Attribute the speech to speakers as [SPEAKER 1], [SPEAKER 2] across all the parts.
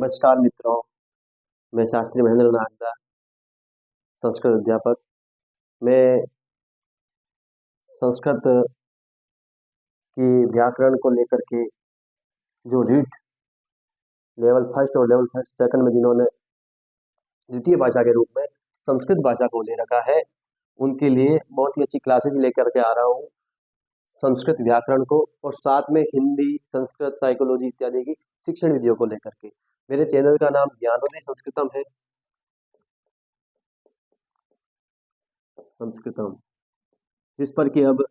[SPEAKER 1] नमस्कार मित्रों, मैं शास्त्री महेंद्र नागदा, संस्कृत अध्यापक। मैं संस्कृत की व्याकरण को लेकर के जो रीट लेवल फर्स्ट और लेवल फर्स्ट सेकंड में जिन्होंने द्वितीय भाषा के रूप में संस्कृत भाषा को ले रखा है, उनके लिए बहुत ही अच्छी क्लासेज लेकर के आ रहा हूँ संस्कृत व्याकरण को, और साथ में हिंदी, संस्कृत, साइकोलॉजी इत्यादि की शिक्षण विधियों को लेकर के। मेरे चैनल का नाम ज्ञानोदय संस्कृतम, जिस पर कि अब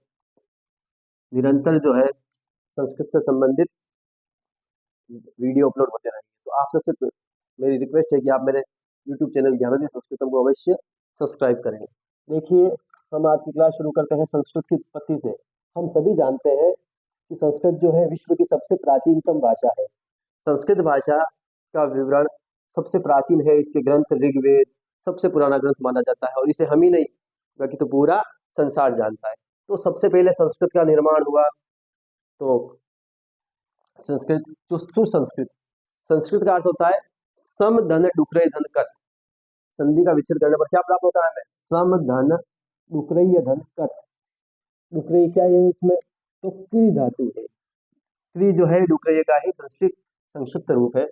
[SPEAKER 1] निरंतर जो है संस्कृत से संबंधित वीडियो अपलोड होते रहेंगे। तो आप सबसे मेरी रिक्वेस्ट है कि आप मेरे YouTube चैनल ज्ञानोदय संस्कृतम को अवश्य सब्सक्राइब करें। देखिए, हम आज की क्लास शुरू करते हैं संस्कृत की उत्पत्ति से। हम सभी जानते हैं कि संस्कृत जो है विश्व की सबसे प्राचीनतम भाषा है। संस्कृत भाषा का विवरण सबसे प्राचीन है, इसके ग्रंथ ऋग्वेद सबसे पुराना ग्रंथ माना जाता है, और इसे हम ही नहीं बल्कि तो पूरा संसार जानता है। तो सबसे पहले संस्कृत का निर्माण हुआ तो संस्कृत जो सुसंस्कृत, संस्कृत का अर्थ होता है सम धन डुकरय धन कत। संधि का विच्छेद करने पर क्या प्राप्त होता है हमें? सम धन डुकरय धन कत। डुकरय क्या है इसमें? तो क्री धातु है। क्री जो है डुकरय का ही संक्षिप्त रूप है।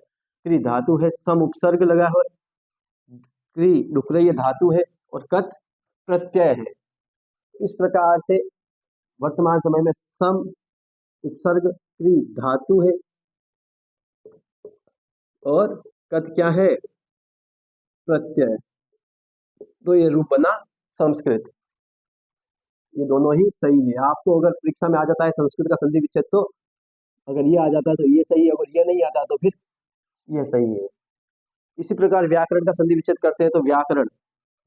[SPEAKER 1] क्री धातु है, सम उपसर्ग लगा हुआ, क्री डुकरय धातु है और कत प्रत्यय है। इस प्रकार से वर्तमान समय में सम उपसर्ग क्री धातु है और कत क्या है? प्रत्यय। तो ये रूप बना संस्कृत। ये दोनों ही सही है। आपको अगर परीक्षा में आ जाता है संस्कृत का संधि विच्छेद, तो अगर ये आ जाता है तो ये सही है, अगर ये नहीं आता तो फिर ये सही है। इसी प्रकार व्याकरण का संधि विच्छेद करते हैं तो व्याकरण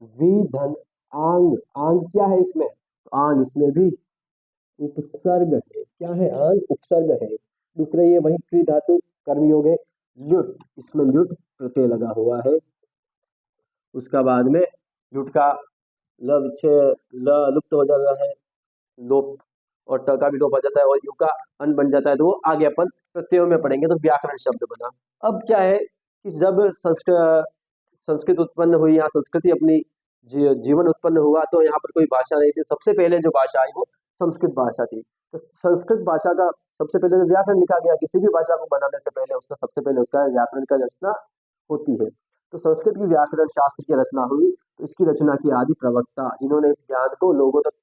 [SPEAKER 1] वी धन आंग। आंग क्या है इसमें? आंग इसमें भी उपसर्ग है। क्या है? आंग उपसर्ग है। डुकरय वही क्री धातु, कर्मयोग है ल्युट, इसमें ल्युट प्रत्यय लगा हुआ है। उसका बाद में ल्युट का ल लुप्त हो जाता है, लोप, और ट का भी लोप हो जाता है और यू का अन बन जाता है। तो वो आगे अपन प्रत्ययों में पढ़ेंगे। तो व्याकरण शब्द बना। अब क्या है कि जब संस्कृत उत्पन्न हुई, यहाँ संस्कृति अपनी जीवन उत्पन्न हुआ, तो यहाँ पर कोई भाषा नहीं थी। सबसे पहले जो भाषा आई वो संस्कृत भाषा थी। तो संस्कृत भाषा का सबसे पहले जो व्याकरण लिखा गया, किसी भी भाषा को बनाने से पहले उसका सबसे पहले उसका व्याकरण का रचना होती है। तो संस्कृत की व्याकरण शास्त्र की रचना हुई। तो इसकी रचना की आदि प्रवक्ता, जिन्होंने इस ज्ञान को लोगों तक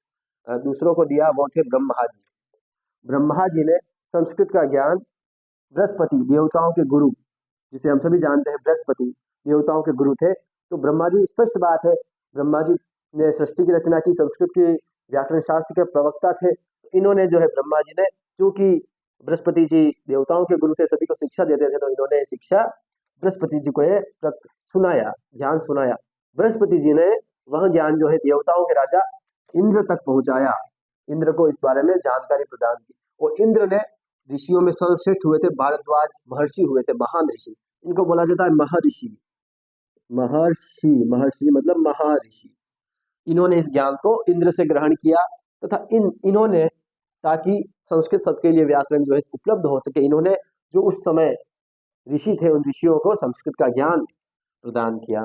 [SPEAKER 1] दूसरों को दिया, वो थे ब्रह्मा जी। ब्रह्मा जी ने संस्कृत का ज्ञान बृहस्पति, देवताओं के गुरु, जिसे हम सभी जानते हैं बृहस्पति देवताओं के गुरु थे। तो ब्रह्मा जी, स्पष्ट बात है, ब्रह्मा जी ने सृष्टि की रचना की, संस्कृत के व्याकरण शास्त्र के प्रवक्ता थे। इन्होंने जो है ब्रह्मा जी ने, चूंकि बृहस्पति जी देवताओं के गुरु थे, सभी को शिक्षा देते थे, तो इन्होंने शिक्षा बृहस्पति जी को सुनाया, ज्ञान सुनाया। बृहस्पति जी ने वह ज्ञान जो है देवताओं के राजा इंद्र तक पहुंचाया, इंद्र को इस बारे में जानकारी प्रदान की। और इंद्र ने ऋषियों में सर्वश्रेष्ठ हुए थे, भारद्वाज महर्षि हुए थे, महान ऋषि। इनको बोला जाता है महर्षि। महर्षि, महर्षि मतलब महर्षि। इन्होंने इस ज्ञान को इंद्र से ग्रहण किया तथा इन्होंने, ताकि संस्कृत सबके लिए व्याकरण जो है उपलब्ध हो सके, इन्होंने जो उस समय ऋषि थे, उन ऋषियों को संस्कृत का ज्ञान प्रदान किया।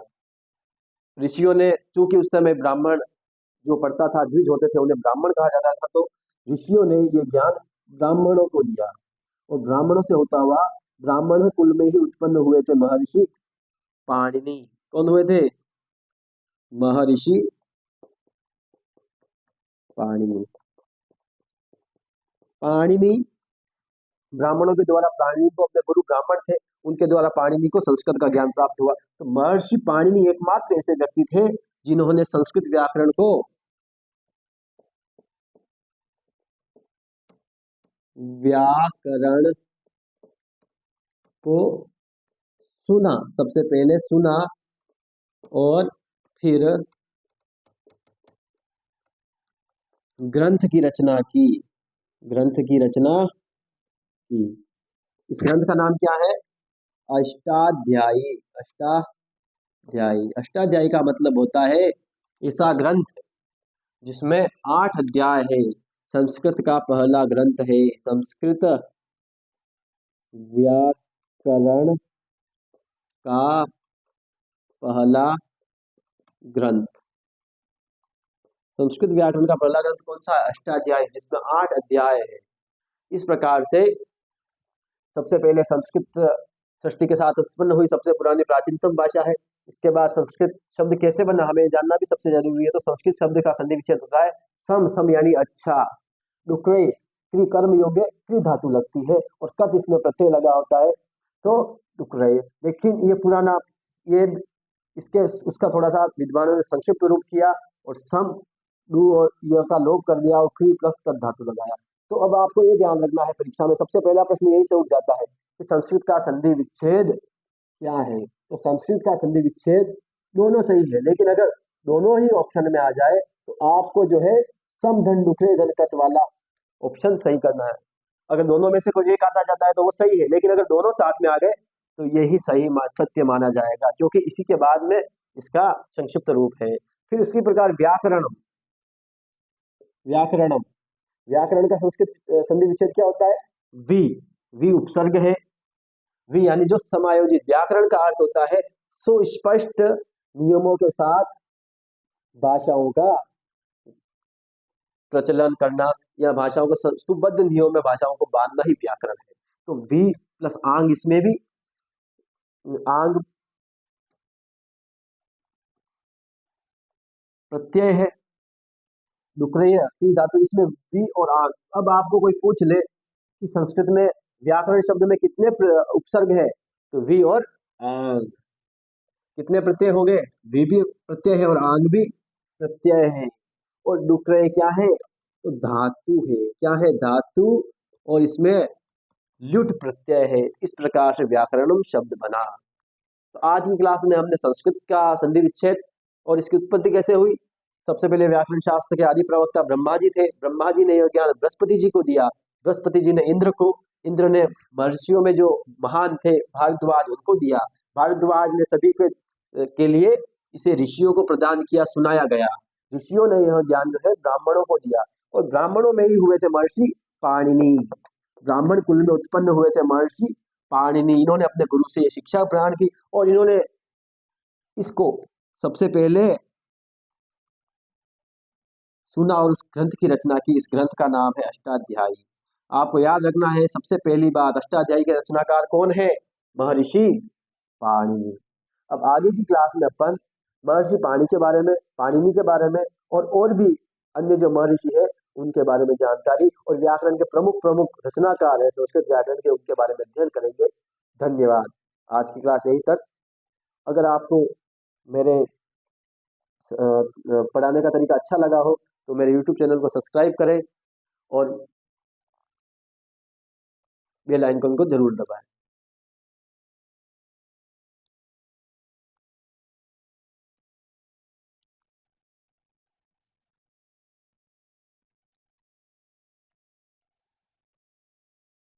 [SPEAKER 1] ऋषियों ने, चूंकि उस समय ब्राह्मण जो पढ़ता था, द्विज होते थे, उन्हें ब्राह्मण कहा जाता था, तो ऋषियों ने ये ज्ञान ब्राह्मणों को दिया, और ब्राह्मणों से होता हुआ ब्राह्मण कुल में ही उत्पन्न हुए थे महर्षि पाणिनि। कौन हुए थे? महर्षि पाणिनि। पाणिनि ब्राह्मणों के द्वारा, पाणिनि को अपने गुरु ब्राह्मण थे, उनके द्वारा पाणिनि को संस्कृत का ज्ञान प्राप्त हुआ। तो महर्षि पाणिनि एकमात्र ऐसे व्यक्ति थे जिन्होंने संस्कृत व्याकरण को सुना, सबसे पहले सुना और फिर ग्रंथ की रचना की। ग्रंथ की रचना की। इस ग्रंथ का नाम क्या है? अष्टाध्यायी। अष्टाध्यायी, अष्टाध्यायी का मतलब होता है ऐसा ग्रंथ जिसमें 8 अध्याय है। संस्कृत का पहला ग्रंथ है संस्कृत व्याकरण का पहला ग्रंथ। संस्कृत व्याकरण का पहला ग्रंथ कौन सा है? अष्टाध्यायी, जिसमें 8 अध्याय है। इस प्रकार से सबसे पहले संस्कृत सृष्टि के साथ उत्पन्न हुई सबसे पुरानी प्राचीनतम भाषा है। इसके बाद संस्कृत शब्द कैसे बना हमें जानना भी सबसे जरूरी है। तो संस्कृत शब्द का संधि विच्छेद होता है सम, सम यानी अच्छा, डुकरे क्रि कर्म योग्य क्रि धातु लगती है और कत इसमें प्रत्यय लगा होता है तो डुकरे। लेकिन ये पुराना ये इसके उसका थोड़ा सा विद्वानों ने संक्षिप्त रूप किया और सम डू और य का लोप कर दिया और क्री प्लस कत धातु लगाया। तो अब आपको ये ध्यान रखना है, परीक्षा में सबसे पहला प्रश्न यही से उठ जाता है कि संस्कृत का संधि विच्छेद क्या है। तो संस्कृत का संधि विच्छेद दोनों सही है, लेकिन अगर दोनों ही ऑप्शन में आ जाए तो आपको जो है सम धन डुकरे धन कत वाला ऑप्शन सही करना है। अगर दोनों में से कोई एक आता जाता है तो वो सही है, लेकिन अगर दोनों साथ में आ गए तो यही सही सत्य माना जाएगा, क्योंकि इसी के बाद में इसका संक्षिप्त रूप है। फिर उसी प्रकार व्याकरण, व्याकरणम, व्याकरण का संस्कृत संधि विच्छेद क्या होता है? वी, वी उपसर्ग है। वी यानी जो समायोजित, व्याकरण का अर्थ होता है सुस्पष्ट नियमों के साथ भाषाओं का प्रचलन करना या भाषाओं को सुबद्ध नियमों में भाषाओं को बांधना ही व्याकरण है। तो वी प्लस आंग, इसमें भी आंग प्रत्यय है, डुकरेय पी धातु, इसमें वी और आंग। अब आपको कोई पूछ ले कि संस्कृत में व्याकरण शब्द में कितने उपसर्ग है, तो वी और आंग। कितने प्रत्यय हो गए? वी भी प्रत्यय है और आंग भी प्रत्यय है। और डुकरे क्या है? तो धातु है। क्या है? धातु, और इसमें ल्युट प्रत्यय है। इस प्रकार से व्याकरणम शब्द बना। तो आज की क्लास में हमने संस्कृत का संधि विच्छेद और इसकी उत्पत्ति कैसे हुई। सबसे पहले व्याकरण शास्त्र के आदि प्रवक्ता ब्रह्मा जी थे। ब्रह्मा जी ने यह ज्ञान बृहस्पति जी को दिया। बृहस्पति जी ने इंद्र को, इंद्र ने महर्षियों में जो महान थे भारद्वाज, उनको दिया। भारद्वाज ने सभी के लिए इसे ऋषियों को प्रदान किया, सुनाया गया। ऋषियों ने यह ज्ञान जो है ब्राह्मणों को दिया, और ब्राह्मणों में ही हुए थे महर्षि पाणिनि। ब्राह्मण कुल में उत्पन्न हुए थे महर्षि पाणिनि। इन्होंने अपने गुरु से ये शिक्षा ग्रहण की और इन्होंने इसको सबसे पहले सुना और उस ग्रंथ की रचना की। इस ग्रंथ का नाम है अष्टाध्यायी। आपको याद रखना है सबसे पहली बात, अष्टाध्यायी के रचनाकार कौन है? महर्षि पाणिनि। अब आगे की क्लास में अपन महर्षि पाणिनि के बारे में, पाणिनि के बारे में और भी अन्य जो महर्षि है उनके बारे में जानकारी, और व्याकरण के प्रमुख प्रमुख रचनाकार है संस्कृत व्याकरण के, उनके बारे में अध्ययन करेंगे। धन्यवाद। आज की क्लास यही तक। अगर आपको मेरे पढ़ाने का तरीका अच्छा लगा हो तो मेरे YouTube चैनल को सब्सक्राइब करें और बेल आइकन को जरूर दबाएं।